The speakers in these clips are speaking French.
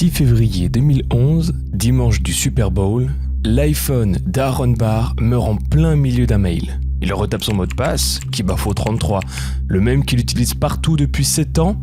6 février 2011, dimanche du Super Bowl, l'iPhone d'Aaron Barr meurt en plein milieu d'un mail. Il retape son mot de passe, qui bafoue 33, le même qu'il utilise partout depuis 7 ans,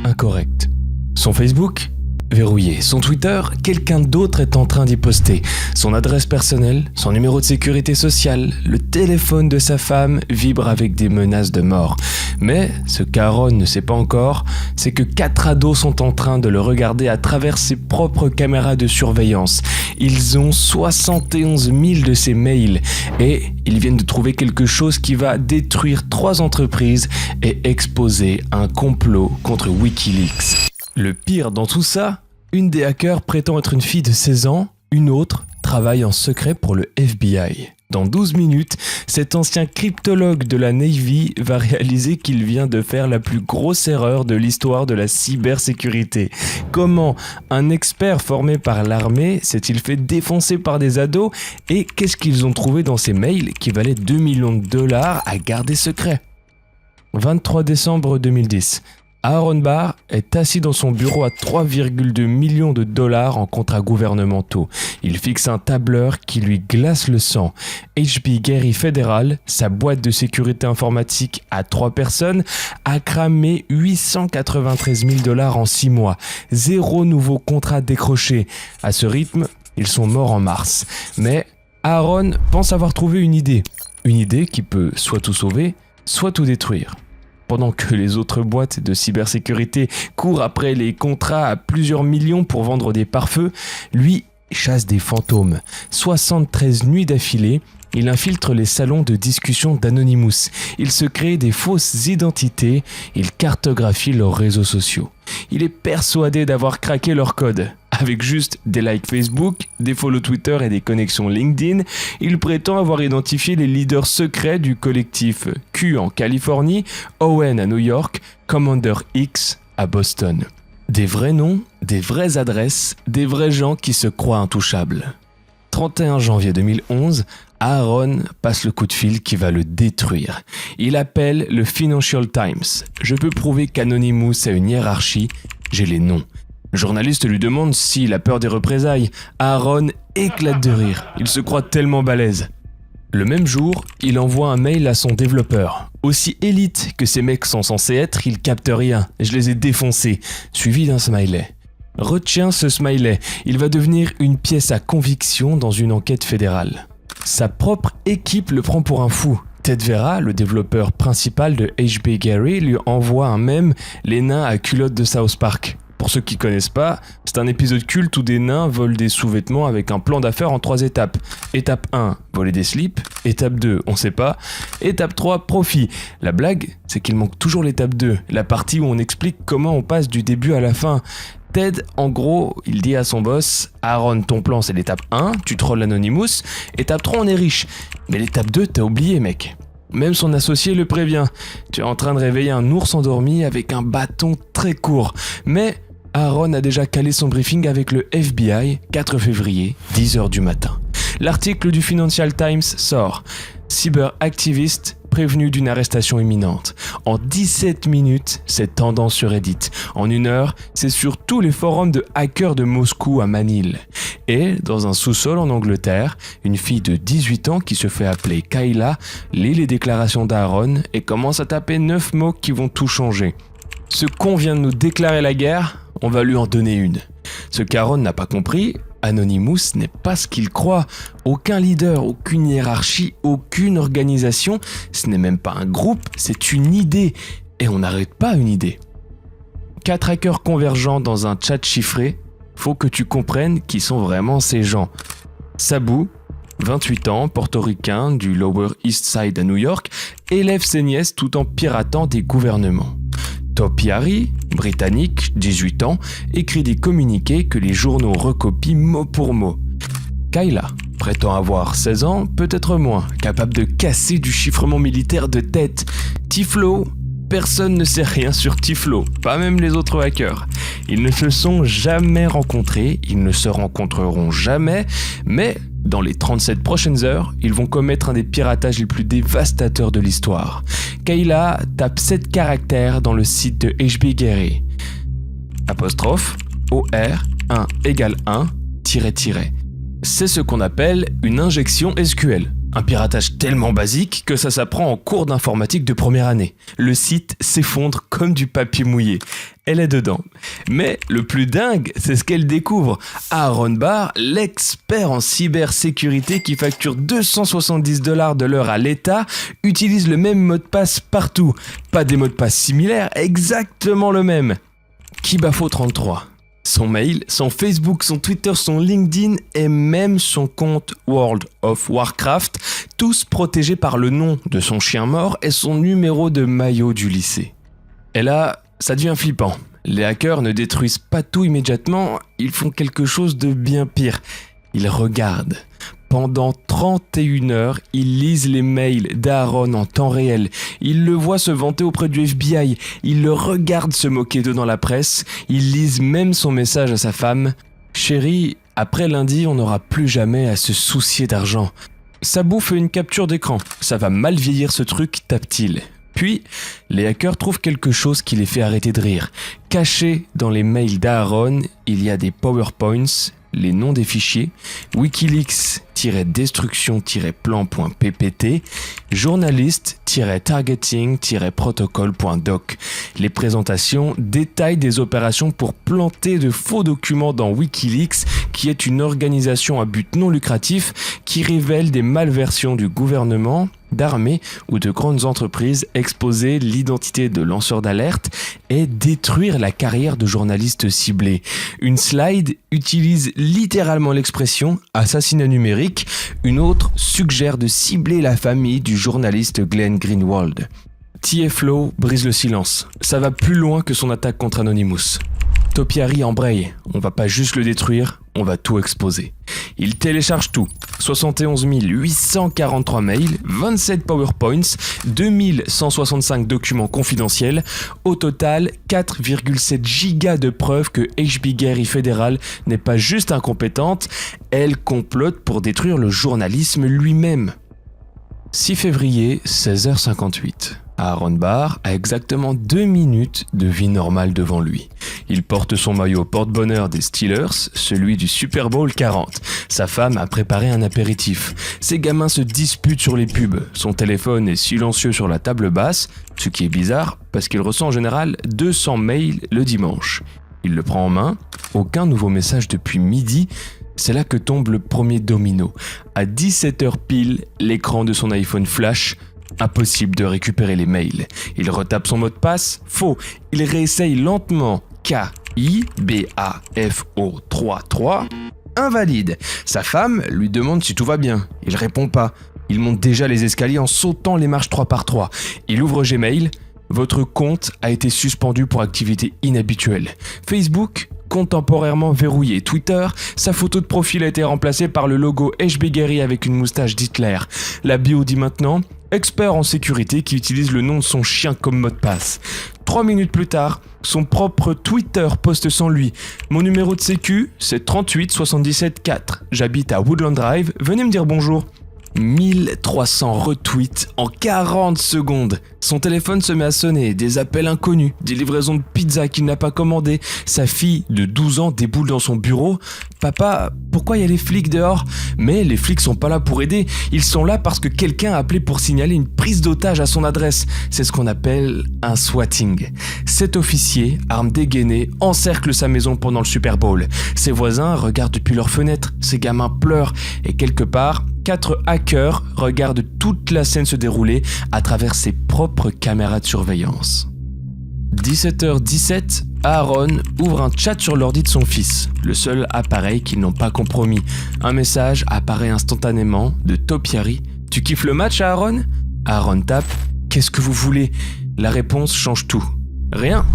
incorrect. Son Facebook, verrouillé. Son Twitter, quelqu'un d'autre est en train d'y poster. Son adresse personnelle, son numéro de sécurité sociale, le téléphone de sa femme vibre avec des menaces de mort. Mais ce qu'Aaron ne sait pas encore, c'est que 4 ados sont en train de le regarder à travers ses propres caméras de surveillance. Ils ont 71 000 de ces mails et ils viennent de trouver quelque chose qui va détruire 3 entreprises et exposer un complot contre Wikileaks. Le pire dans tout ça, une des hackers prétend être une fille de 16 ans, une autre travaille en secret pour le FBI. Dans 12 minutes, cet ancien cryptologue de la Navy va réaliser qu'il vient de faire la plus grosse erreur de l'histoire de la cybersécurité. Comment un expert formé par l'armée s'est-il fait défoncer par des ados et qu'est-ce qu'ils ont trouvé dans ces mails qui valaient 2 millions de dollars à garder secret ? 23 décembre 2010. Aaron Barr est assis dans son bureau à 3,2 millions de dollars en contrats gouvernementaux. Il fixe un tableur qui lui glace le sang. HB Gary Federal, sa boîte de sécurité informatique à 3 personnes, a cramé 893 000 dollars en 6 mois. 0 nouveau contrat décroché. À ce rythme, ils sont morts en mars. Mais Aaron pense avoir trouvé une idée. Une idée qui peut soit tout sauver, soit tout détruire. Pendant que les autres boîtes de cybersécurité courent après les contrats à plusieurs millions pour vendre des pare-feux, lui chasse des fantômes. 73 nuits d'affilée, il infiltre les salons de discussion d'Anonymous. Il se crée des fausses identités, il cartographie leurs réseaux sociaux. Il est persuadé d'avoir craqué leur code. Avec juste des likes Facebook, des follow Twitter et des connexions LinkedIn, il prétend avoir identifié les leaders secrets du collectif Q en Californie, Owen à New York, Commander X à Boston. Des vrais noms, des vraies adresses, des vrais gens qui se croient intouchables. 31 janvier 2011, Aaron passe le coup de fil qui va le détruire. Il appelle le Financial Times. Je peux prouver qu'Anonymous a une hiérarchie, j'ai les noms. Le journaliste lui demande s'il a peur des représailles. Aaron éclate de rire, il se croit tellement balèze. Le même jour, il envoie un mail à son développeur. Aussi élite que ces mecs sont censés être, ils captent rien. Je les ai défoncés, suivi d'un smiley. Retiens ce smiley, il va devenir une pièce à conviction dans une enquête fédérale. Sa propre équipe le prend pour un fou. Ted Vera, le développeur principal de HB Gary, lui envoie un mème, les nains à culottes de South Park. Pour ceux qui connaissent pas, c'est un épisode culte où des nains volent des sous-vêtements avec un plan d'affaires en 3 étapes. Étape 1, voler des slips. Étape 2, on sait pas. Étape 3, profit. La blague, c'est qu'il manque toujours l'étape 2, la partie où on explique comment on passe du début à la fin. Ted, en gros, il dit à son boss « Aaron, ton plan c'est l'étape 1, tu trolls Anonymous. Étape 3, on est riche. Mais l'étape 2, t'as oublié, mec. » Même son associé le prévient. Tu es en train de réveiller un ours endormi avec un bâton très court. Mais Aaron a déjà calé son briefing avec le FBI, 4 février, 10h du matin. L'article du Financial Times sort. Cyberactiviste prévenu d'une arrestation imminente. En 17 minutes, c'est tendance sur Reddit. En 1 heure, c'est sur tous les forums de hackers de Moscou à Manille. Et, dans un sous-sol en Angleterre, une fille de 18 ans qui se fait appeler Kayla lit les déclarations d'Aaron et commence à taper 9 mots qui vont tout changer. Ce con vient de nous déclarer la guerre, on va lui en donner une. Ce qu'Aaron n'a pas compris, Anonymous n'est pas ce qu'il croit. Aucun leader, aucune hiérarchie, aucune organisation. Ce n'est même pas un groupe, c'est une idée. Et on n'arrête pas une idée. 4 hackers convergents dans un chat chiffré. Faut que tu comprennes qui sont vraiment ces gens. Sabu, 28 ans, portoricain du Lower East Side à New York, élève ses nièces tout en piratant des gouvernements. Topiary, britannique, 18 ans, écrit des communiqués que les journaux recopient mot pour mot. Kayla prétend avoir 16 ans, peut-être moins, capable de casser du chiffrement militaire de tête. Tiflo, personne ne sait rien sur Tiflo, pas même les autres hackers. Ils ne se sont jamais rencontrés, ils ne se rencontreront jamais, mais dans les 37 prochaines heures, ils vont commettre un des piratages les plus dévastateurs de l'histoire. Kayla tape 7 caractères dans le site de HB Gary. Apostrophe, OR, 1 égale 1, tiret, tiret. C'est ce qu'on appelle une injection SQL. Un piratage tellement basique que ça s'apprend en cours d'informatique de première année. Le site s'effondre comme du papier mouillé. Elle est dedans. Mais le plus dingue, c'est ce qu'elle découvre. Aaron Barr, l'expert en cybersécurité qui facture $270 de l'heure à l'État, utilise le même mot de passe partout. Pas des mots de passe similaires, exactement le même. Kibafo33. Son mail, son Facebook, son Twitter, son LinkedIn et même son compte World of Warcraft, tous protégés par le nom de son chien mort et son numéro de maillot du lycée. Et là, ça devient flippant. Les hackers ne détruisent pas tout immédiatement, ils font quelque chose de bien pire. Ils regardent. Pendant 31 heures, ils lisent les mails d'Aaron en temps réel. Ils le voient se vanter auprès du FBI. Ils le regardent se moquer d'eux dans la presse. Ils lisent même son message à sa femme. « Chérie, après lundi, on n'aura plus jamais à se soucier d'argent. » Sabou fait une capture d'écran. « Ça va mal vieillir ce truc, tape-t-il. » Puis, les hackers trouvent quelque chose qui les fait arrêter de rire. Caché dans les mails d'Aaron, il y a des PowerPoints, les noms des fichiers, wikileaks-destruction-plan.ppt, journaliste-targeting-protocol.doc. Les présentations détaillent des opérations pour planter de faux documents dans Wikileaks, qui est une organisation à but non lucratif qui révèle des malversions du gouvernement, d'armées ou de grandes entreprises, exposer l'identité de lanceurs d'alerte et détruire la carrière de journalistes ciblés. Une slide utilise littéralement l'expression « assassinat numérique », une autre suggère de cibler la famille du journaliste Glenn Greenwald. TFLow brise le silence. Ça va plus loin que son attaque contre Anonymous. Topiary embraye. On va pas juste le détruire, on va tout exposer. Il télécharge tout. 71 843 mails, 27 PowerPoints, 2165 documents confidentiels. Au total, 4,7 gigas de preuves que HB Gary Fédéral n'est pas juste incompétente, elle complote pour détruire le journalisme lui-même. 6 février, 16h58. Aaron Barr a exactement 2 minutes de vie normale devant lui. Il porte son maillot porte-bonheur des Steelers, celui du Super Bowl 40. Sa femme a préparé un apéritif. Ses gamins se disputent sur les pubs. Son téléphone est silencieux sur la table basse, ce qui est bizarre parce qu'il reçoit en général 200 mails le dimanche. Il le prend en main, aucun nouveau message depuis midi. C'est là que tombe le premier domino. À 17h pile, l'écran de son iPhone flash. Impossible de récupérer les mails. Il retape son mot de passe. Faux. Il réessaye lentement. KIBAFO33. Invalide. Sa femme lui demande si tout va bien. Il répond pas. Il monte déjà les escaliers en sautant les marches 3 par 3. Il ouvre Gmail. Votre compte a été suspendu pour activité inhabituelle. Facebook, compte temporairement verrouillé. Twitter, sa photo de profil a été remplacée par le logo HB Gary avec une moustache d'Hitler. La bio dit maintenant expert en sécurité qui utilise le nom de son chien comme mot de passe. 3 minutes plus tard, son propre Twitter poste sans lui. Mon numéro de sécu, c'est 38 77 4. J'habite à Woodland Drive, venez me dire bonjour. 1300 retweets en 40 secondes. Son téléphone se met à sonner, des appels inconnus, des livraisons de pizza qu'il n'a pas commandées. Sa fille de 12 ans déboule dans son bureau. Papa, pourquoi il y a les flics dehors ? Mais les flics sont pas là pour aider, ils sont là parce que quelqu'un a appelé pour signaler une prise d'otage à son adresse. C'est ce qu'on appelle un swatting. 7 officiers, armes dégainées, encerclent sa maison pendant le Super Bowl. Ses voisins regardent depuis leurs fenêtres, ses gamins pleurent et quelque part, 4 hackers regardent toute la scène se dérouler à travers ses propres caméras de surveillance. 17h17, Aaron ouvre un chat sur l'ordi de son fils, le seul appareil qu'ils n'ont pas compromis. Un message apparaît instantanément de Topiary. « Tu kiffes le match, Aaron ?» Aaron tape « Qu'est-ce que vous voulez ?» La réponse change tout. « Rien.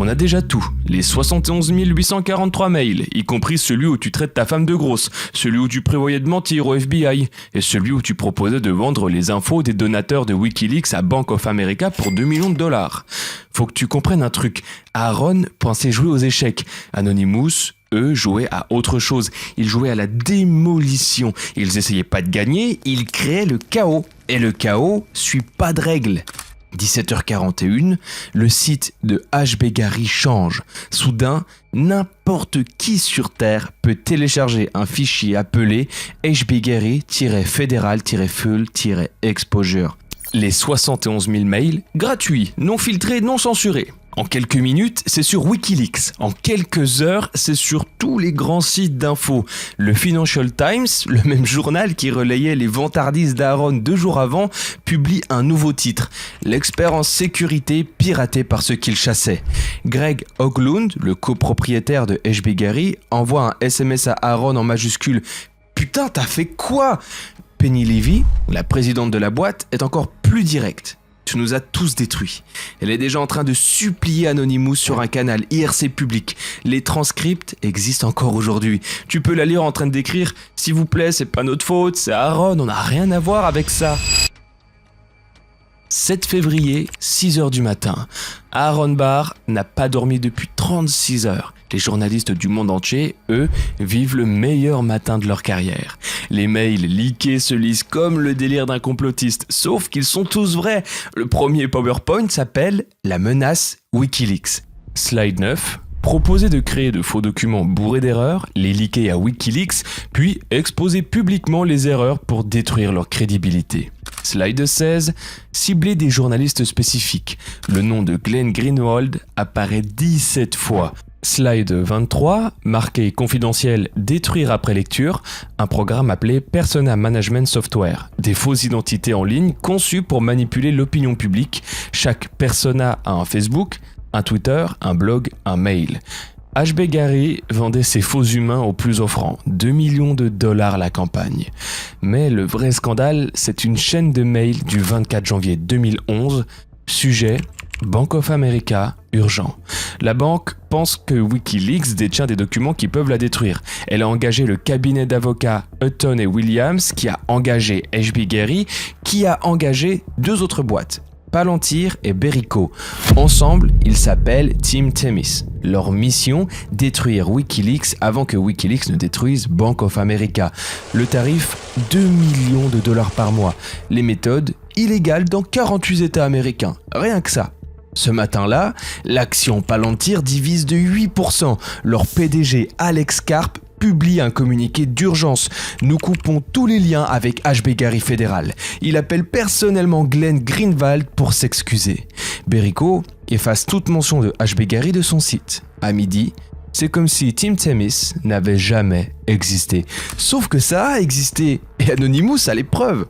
On a déjà tout. Les 71 843 mails, y compris celui où tu traites ta femme de grosse, celui où tu prévoyais de mentir au FBI, et celui où tu proposais de vendre les infos des donateurs de Wikileaks à Bank of America pour 2 millions de dollars. Faut que tu comprennes un truc. Aaron pensait jouer aux échecs. Anonymous, eux, jouaient à autre chose. Ils jouaient à la démolition. Ils essayaient pas de gagner, ils créaient le chaos. Et le chaos suit pas de règles. 17h41, le site de HB Gary change. Soudain, N'importe qui sur Terre peut télécharger un fichier appelé hbgary-federal-full-exposure. Les 71 000 mails, gratuits, non filtrés, non censurés. En quelques minutes, c'est sur Wikileaks. En quelques heures, c'est sur tous les grands sites d'infos. Le Financial Times, le même journal qui relayait les vantardises d'Aaron 2 jours avant, publie un nouveau titre. L'expert en sécurité piraté par ceux qu'il chassait. Greg Hoglund, le copropriétaire de hbgary, envoie un SMS à Aaron en majuscule. « Putain, t'as fait quoi ?» Penny Levy, la présidente de la boîte, est encore plus directe. Tu nous as tous détruits. Elle est déjà en train de supplier Anonymous sur un canal IRC public. Les transcripts existent encore aujourd'hui. Tu peux la lire en train d'écrire « S'il vous plaît, c'est pas notre faute, c'est Aaron, on n'a rien à voir avec ça ». 7 février, 6h du matin. Aaron Barr n'a pas dormi depuis 36 heures. Les journalistes du monde entier, eux, vivent le meilleur matin de leur carrière. Les mails leakés se lisent comme le délire d'un complotiste, sauf qu'ils sont tous vrais. Le premier PowerPoint s'appelle « La menace Wikileaks ». Slide 9. Proposer de créer de faux documents bourrés d'erreurs, les leaker à Wikileaks, puis exposer publiquement les erreurs pour détruire leur crédibilité. Slide 16. Cibler des journalistes spécifiques. Le nom de Glenn Greenwald apparaît 17 fois. Slide 23, marqué confidentiel détruire après lecture, un programme appelé Persona Management Software, des fausses identités en ligne conçues pour manipuler l'opinion publique. Chaque persona a un Facebook, un Twitter, un blog, un mail. hbgary vendait ses faux humains aux plus offrants, 2 millions de dollars la campagne. Mais le vrai scandale, c'est une chaîne de mails du 24 janvier 2011, sujet Bank of America, urgent. La banque pense que Wikileaks détient des documents qui peuvent la détruire. Elle a engagé le cabinet d'avocats Hutton et Williams, qui a engagé hbgary, qui a engagé 2 autres boîtes, Palantir et Berico. Ensemble, ils s'appellent Team Themis. Leur mission, détruire Wikileaks avant que Wikileaks ne détruise Bank of America. Le tarif, 2 millions de dollars par mois. Les méthodes, illégales dans 48 États américains. Rien que ça. Ce matin-là, l'action Palantir divise de 8%. Leur PDG Alex Karp publie un communiqué d'urgence. Nous coupons tous les liens avec hbgary Fédéral. Il appelle personnellement Glenn Greenwald pour s'excuser. Berico efface toute mention de hbgary de son site. À midi, c'est comme si Team Themis n'avait jamais existé. Sauf que ça a existé, et Anonymous a les preuves.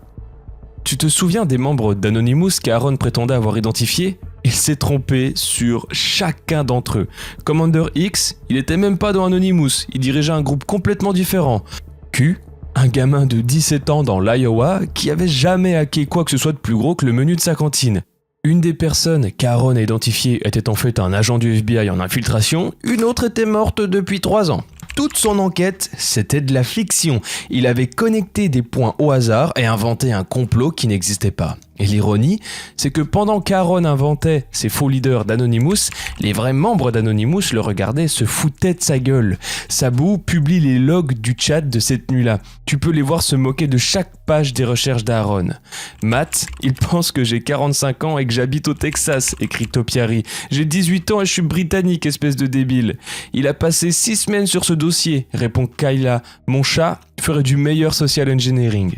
Tu te souviens des membres d'Anonymous qu'Aaron prétendait avoir identifiés ? Il s'est trompé sur chacun d'entre eux. Commander X, il était même pas dans Anonymous, il dirigeait un groupe complètement différent. Q, un gamin de 17 ans dans l'Iowa qui avait jamais hacké quoi que ce soit de plus gros que le menu de sa cantine. Une des personnes qu'Aaron a identifiées était en fait un agent du FBI en infiltration, une autre était morte depuis 3 ans. Toute son enquête, c'était de la fiction. Il avait connecté des points au hasard et inventé un complot qui n'existait pas. Et l'ironie, c'est que pendant qu'Aaron inventait ses faux leaders d'Anonymous, les vrais membres d'Anonymous le regardaient, se foutaient de sa gueule. Sabou publie les logs du chat de cette nuit-là. Tu peux les voir se moquer de chaque page des recherches d'Aaron. Matt, il pense que j'ai 45 ans et que j'habite au Texas, écrit Topiary. J'ai 18 ans et je suis britannique, espèce de débile. Il a passé 6 semaines sur ce dossier, répond Kyla. Mon chat ferait du meilleur social engineering.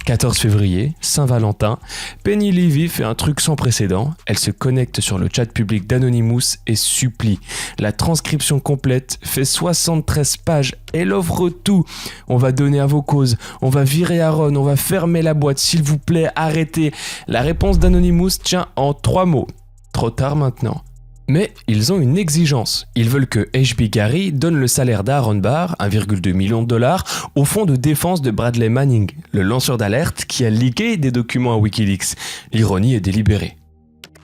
14 février, Saint-Valentin, Penny Levy fait un truc sans précédent. Elle se connecte sur le chat public d'Anonymous et supplie. La transcription complète fait 73 pages. Elle offre tout. On va donner à vos causes. On va virer Aaron. On va fermer la boîte. S'il vous plaît, arrêtez. La réponse d'Anonymous tient en 3 mots. Trop tard maintenant. Mais ils ont une exigence. Ils veulent que hbgary donne le salaire d'Aaron Barr, 1,2 million de dollars, au fonds de défense de Bradley Manning, le lanceur d'alerte qui a leaké des documents à Wikileaks. L'ironie est délibérée.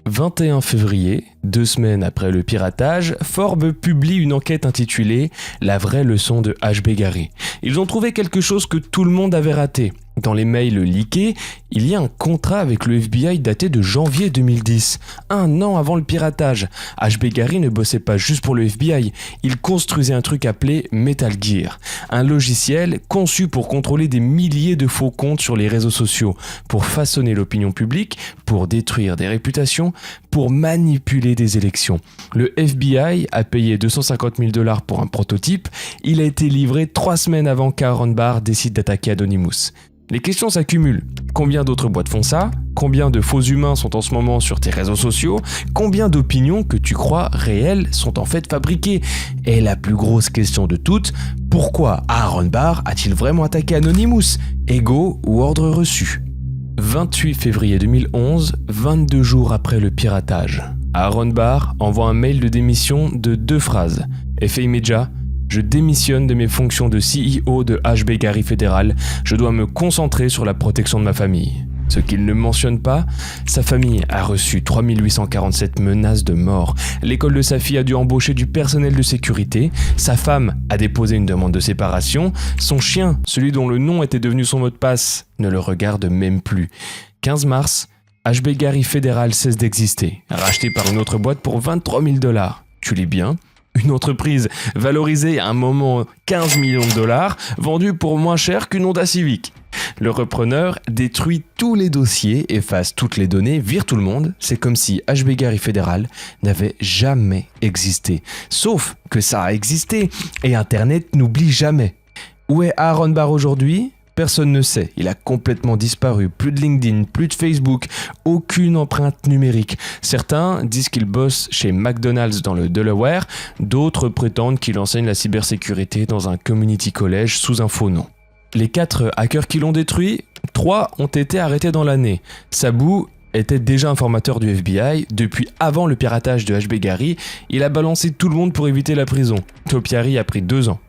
21 février, 2 semaines après le piratage, Forbes publie une enquête intitulée « La vraie leçon de hbgary ». Ils ont trouvé quelque chose que tout le monde avait raté. Dans les mails leakés, il y a un contrat avec le FBI daté de janvier 2010, un an avant le piratage. HB Gary ne bossait pas juste pour le FBI, il construisait un truc appelé Metal Gear, un logiciel conçu pour contrôler des milliers de faux comptes sur les réseaux sociaux, pour façonner l'opinion publique, pour détruire des réputations, pour manipuler des élections. Le FBI a payé $250 000 pour un prototype, il a été livré 3 semaines avant qu'Aaron Barr décide d'attaquer Anonymous. Les questions s'accumulent. Combien d'autres boîtes font ça ? Combien de faux humains sont en ce moment sur tes réseaux sociaux ? Combien d'opinions que tu crois réelles sont en fait fabriquées ? Et la plus grosse question de toutes, pourquoi Aaron Barr a-t-il vraiment attaqué Anonymous ? Ego ou ordre reçu ? 28 février 2011, 22 jours après le piratage. Aaron Barr envoie un mail de démission de 2 phrases. Effet immédiat. Je démissionne de mes fonctions de CEO de HB Gary Fédéral. Je dois me concentrer sur la protection de ma famille. Ce qu'il ne mentionne pas, sa famille a reçu 3847 menaces de mort. L'école de sa fille a dû embaucher du personnel de sécurité. Sa femme a déposé une demande de séparation. Son chien, celui dont le nom était devenu son mot de passe, ne le regarde même plus. 15 mars, HB Gary Fédéral cesse d'exister, racheté par une autre boîte pour $23 000. Tu lis bien ? Une entreprise valorisée à un moment 15 millions de dollars, vendue pour moins cher qu'une Honda Civic. Le repreneur détruit tous les dossiers, efface toutes les données, vire tout le monde. C'est comme si HB Gary Fédéral n'avait jamais existé. Sauf que ça a existé, et Internet n'oublie jamais. Où est Aaron Barr aujourd'hui ? Personne ne sait, il a complètement disparu, plus de LinkedIn, plus de Facebook, aucune empreinte numérique. Certains disent qu'il bosse chez McDonald's dans le Delaware, d'autres prétendent qu'il enseigne la cybersécurité dans un community college sous un faux nom. Les 4 hackers qui l'ont détruit, 3 ont été arrêtés dans l'année. Sabu était déjà un formateur du FBI, depuis avant le piratage de HB Gary, il a balancé tout le monde pour éviter la prison. Topiary a pris 2 ans.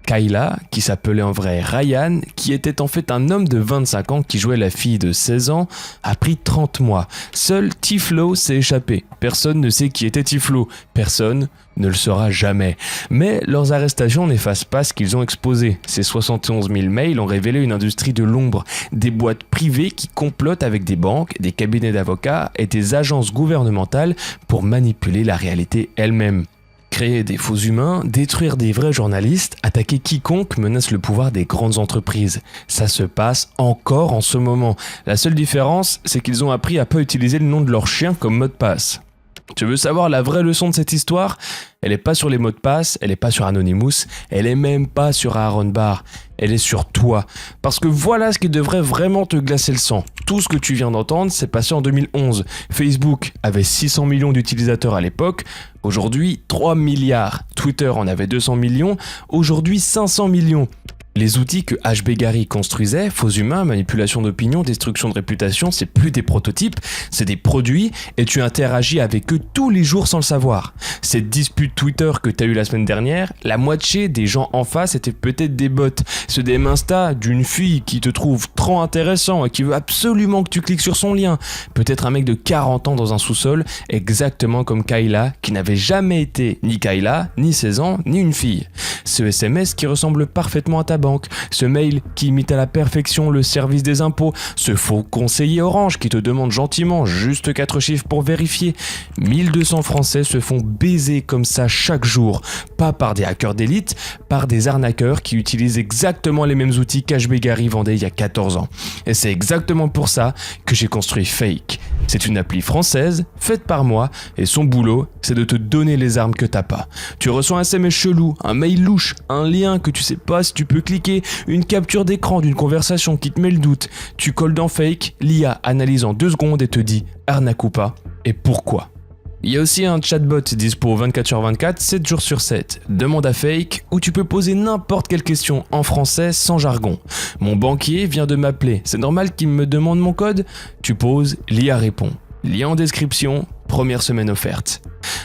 Kayla, qui s'appelait en vrai Ryan, qui était en fait un homme de 25 ans qui jouait la fille de 16 ans, a pris 30 mois. Seul Tiflo s'est échappé. Personne ne sait qui était Tiflo. Personne ne le saura jamais. Mais leurs arrestations n'effacent pas ce qu'ils ont exposé. Ces 71 000 mails ont révélé une industrie de l'ombre, des boîtes privées qui complotent avec des banques, des cabinets d'avocats et des agences gouvernementales pour manipuler la réalité elle-même. Créer des faux humains, détruire des vrais journalistes, attaquer quiconque menace le pouvoir des grandes entreprises. Ça se passe encore en ce moment. La seule différence, c'est qu'ils ont appris à pas utiliser le nom de leur chien comme mot de passe. Tu veux savoir la vraie leçon de cette histoire ? Elle est pas sur les mots de passe, elle est pas sur Anonymous, elle est même pas sur Aaron Barr, elle est sur toi. Parce que voilà ce qui devrait vraiment te glacer le sang. Tout ce que tu viens d'entendre s'est passé en 2011. Facebook avait 600 millions d'utilisateurs à l'époque, aujourd'hui 3 milliards. Twitter en avait 200 millions, aujourd'hui 500 millions. Les outils que HB Gary construisait, faux humains, manipulation d'opinion, destruction de réputation, c'est plus des prototypes, c'est des produits et tu interagis avec eux tous les jours sans le savoir. Cette dispute Twitter que t'as eu la semaine dernière, la moitié des gens en face étaient peut-être des bots. Ce DM Insta d'une fille qui te trouve trop intéressant et qui veut absolument que tu cliques sur son lien. Peut-être un mec de 40 ans dans un sous-sol, exactement comme Kayla, qui n'avait jamais été ni Kayla, ni 16 ans, ni une fille. Ce SMS qui ressemble parfaitement à ta banque, ce mail qui imite à la perfection le service des impôts, ce faux conseiller Orange qui te demande gentiment juste 4 chiffres pour vérifier. 1200 Français se font baiser comme ça chaque jour, pas par des hackers d'élite, par des arnaqueurs qui utilisent exactement les mêmes outils qu'HB Gary vendait il y a 14 ans. Et c'est exactement pour ça que j'ai construit Fake. C'est une appli française, faite par moi, et son boulot, c'est de te donner les armes que t'as pas. Tu reçois un SMS chelou, un mail louche, un lien que tu sais pas si tu peux cliquer, une capture d'écran d'une conversation qui te met le doute. Tu colles dans Fake, l'IA analyse en 2 secondes et te dit arnaque ou pas, et pourquoi. Il y a aussi un chatbot dispo 24/24, 7 jours sur 7. Demande à Fake, où tu peux poser n'importe quelle question en français sans jargon. Mon banquier vient de m'appeler, c'est normal qu'il me demande mon code ? Tu poses, l'IA répond. Lien en description, première semaine offerte.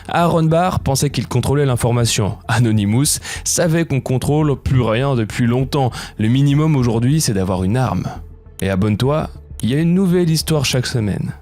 Aaron Barr pensait qu'il contrôlait l'information. Anonymous savait qu'on contrôle plus rien depuis longtemps. Le minimum aujourd'hui, c'est d'avoir une arme. Et abonne-toi, il y a une nouvelle histoire chaque semaine.